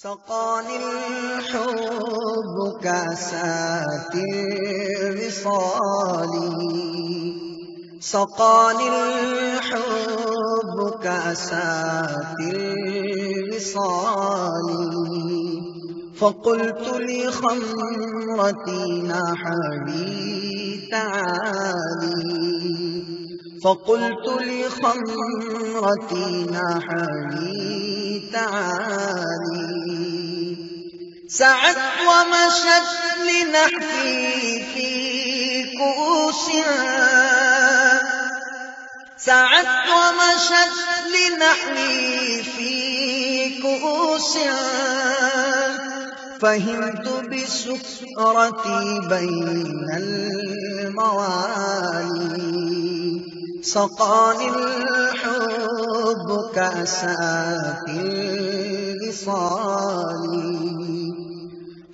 سقاني الحب كاسات الوصال، سقاني الحب كاسات الوصال، فقلت لخمرتي نحوي تعالي، فقلت لخمرتي نحوي تعالي، سعت ومشت لنحفي في كؤوسها، سعت ومشت لنحوي في كؤوسها، فهمت بسكرتي بين الموالي، سقاني الحب كأسات الوصال،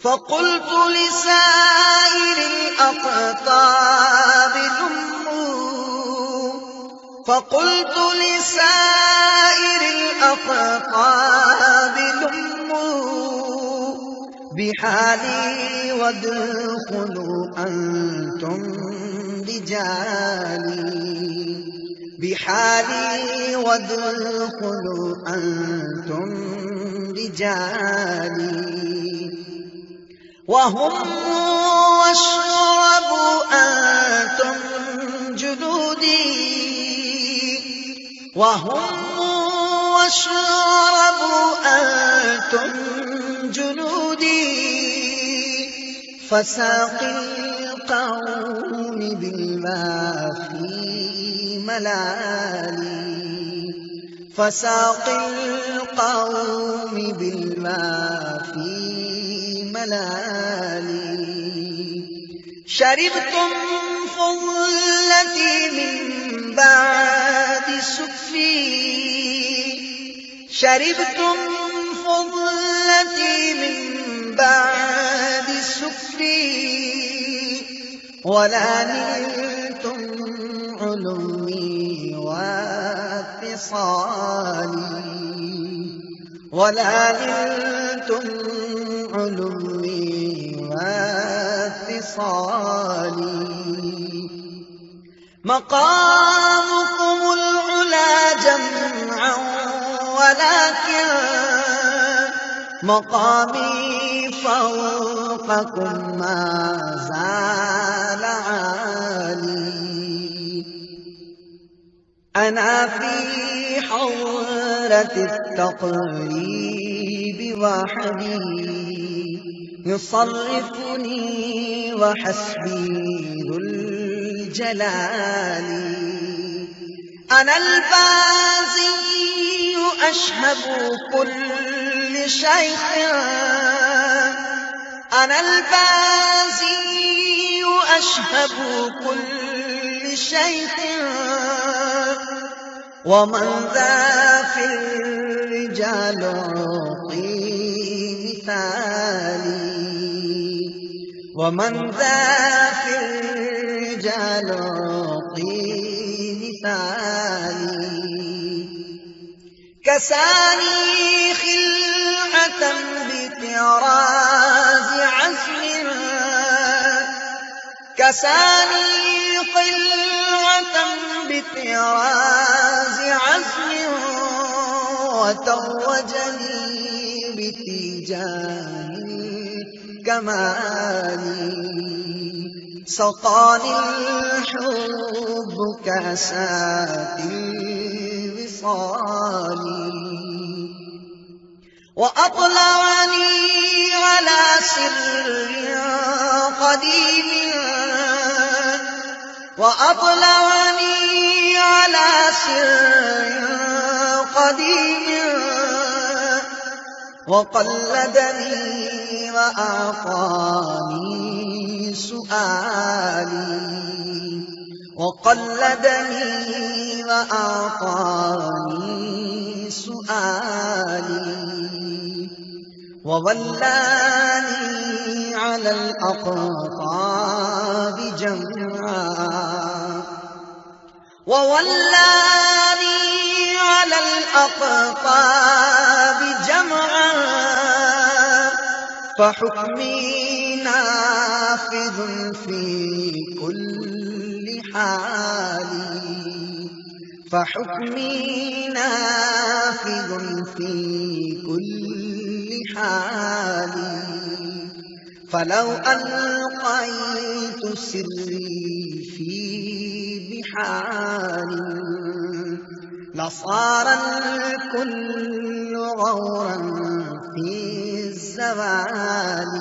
فقلت لسائر الأقطاب ذموا، فقلت لسائر الأقطاب ذموا بحالي وادخلوا أنتم رجالي، بحالي وادخلوا أنتم رجالي، وهموا واشربوا أنتم جلودي، وهموا واشربوا أنتم جلودي، فساقي القوم بالوافي ملالي، فساقي القوم بالوافي ملالي، شربتم فضلتي من بعد سكفي، شربتم فضلتي من بعد سكفي، ولا نلتم علومي واتصالي، ولا نلتم علومي واتصالي، مقامكم العلا جمعا ولكن مقامي فوقكم ما زال عالي، أنا في حورة التقريب وحدي، يصرفني وحسبي ذو الجلال، أنا البازي أشهب كل شيخ، أنا البازي أشهب كل شيخ، ومن ذا في الرجال أعطي مثالي، ومن ذا في الرجال أعطي مثالي، كساني خلعة بطراز عزم، كساني خلعة بطراز عزم، وتوجني بتيجان الكمال، سقاني الحب كأسات الوصال، وأطلعني على سر قديم، وأطلعني على سر قديم، وقلدني وأعطاني سؤالي، وقلدني وأعطاني سؤالي، وولاني على الأقطاب جمعا، وولاني على الأقطاب جمعا، فحكمي نافذ في كل حال، فحكمي نافذ في كل حال. فلو ألقيت سري في بحار لصار الكل غورا في الزوال.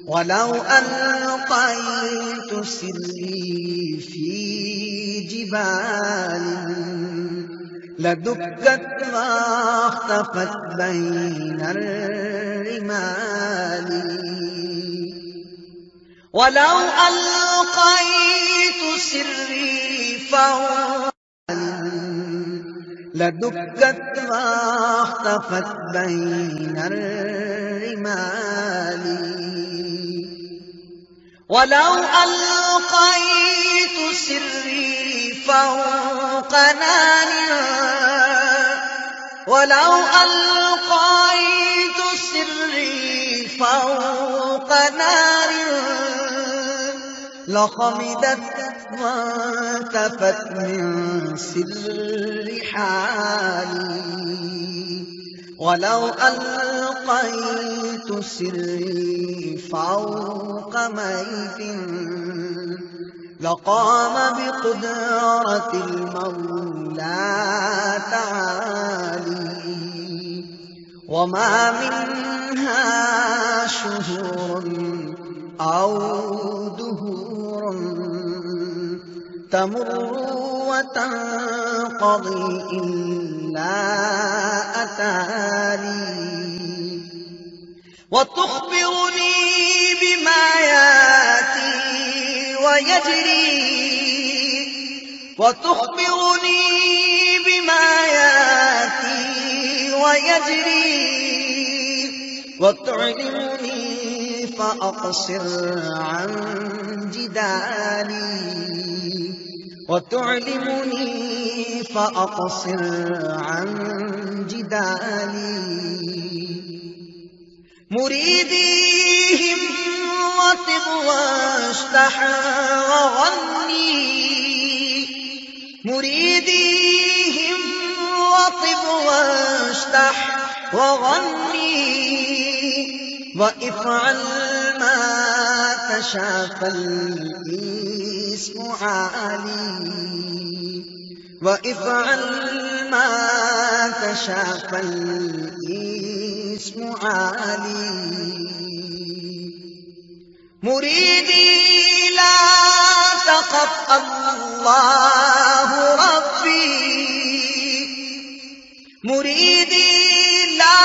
ولو ألقيت سري في جبال لدكت واختفت بين الرمال. ولو ألقيت سري فوق لدكت واختفت بين الرمال. ولو ألقيت سري فوق نار، ولو ألقيت سري فوق نار لخمدت وانتفت من سر حالي. ولو ألقيت سري فوق ميت لقام بقدرة المولى تعالي. وما منها شهور أو دهور تمر وتنقضي إلا أتالي. وتخبرني بما ياتي ويجري، وتخبرني بما ياتي ويجري، وتعلمني فأقصر عن جدالي، وتعلمني فأقصر عن جدالي. مريديهم وطب واشتح وغني، مريديهم وطب واشتح وغني. وافعل ما تشاء فالاسم عالي، وافعل ما تشاء فالاسم عالي. مريدي لا تخف الله ربي، مريدي لا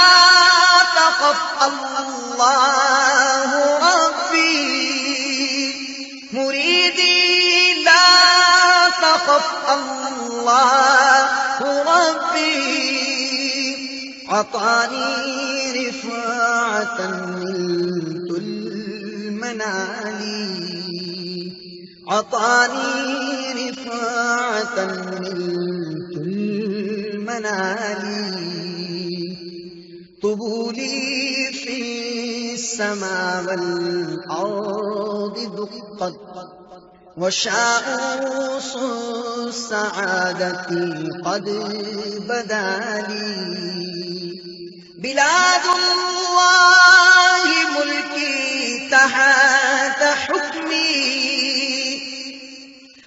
تخف الله ربي، مريدي لا تخف الله ربي. عطاني رفعة نلت المنال، عطاني رفعة نلت المنال. طبولي في السماء والأرض دقت وشاؤوس السعادة قد بدا لي. بلاد الله ملكي تحت حكمي،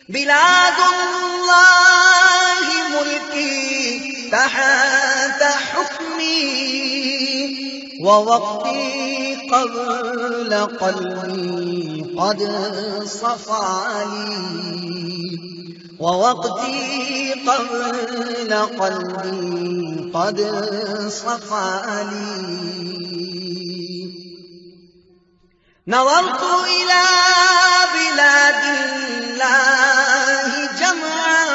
بلاد الله ملكي تحت حكمي. ووقتي قبل قلبي قد صفى لي، ووقتي قبل قلبي قد صفى لي. نظرت إلى بلاد الله جمعا،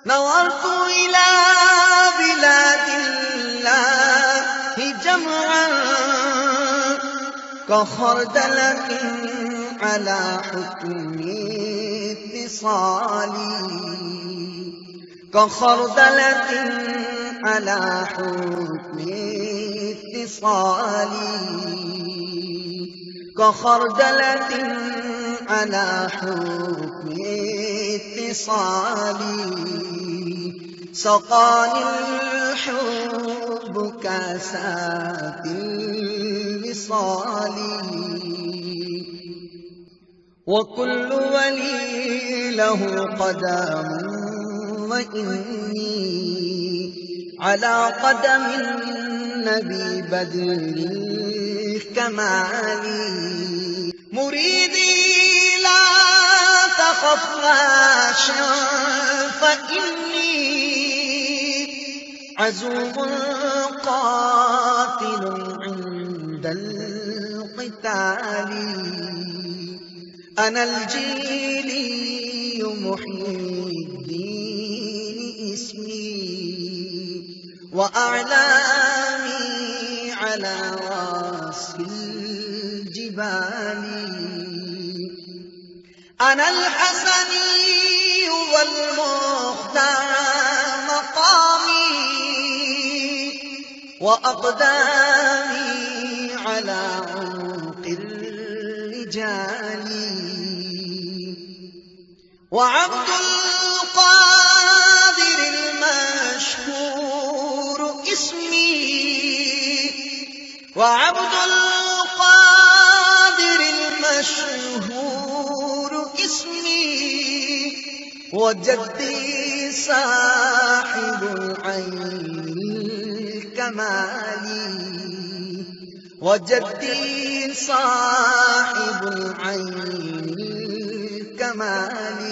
نظرت إلى بلاد الله جمعا كخردلة على حكم اتصالي، كخردلة على حكم خصالي كخردلة على حكم اتصالي سقاني الحب كاسات الوصال وكل ولي له قدم وإني على قدم النبي بدر الكمال مريدي لا تخف غاشا فإني عزوم قاتل عند القتال أنا الجيلي محيي الدين اسمي وأعلامي على رأس الجبال أنا الحسني والمختار مقامي وأقدامي على عنق الرجال وعبد القادر المشهور اسمي وعبد القادر المشهور اسمي وجدي صاحب العين الكمال وجدي صاحب العين الكمال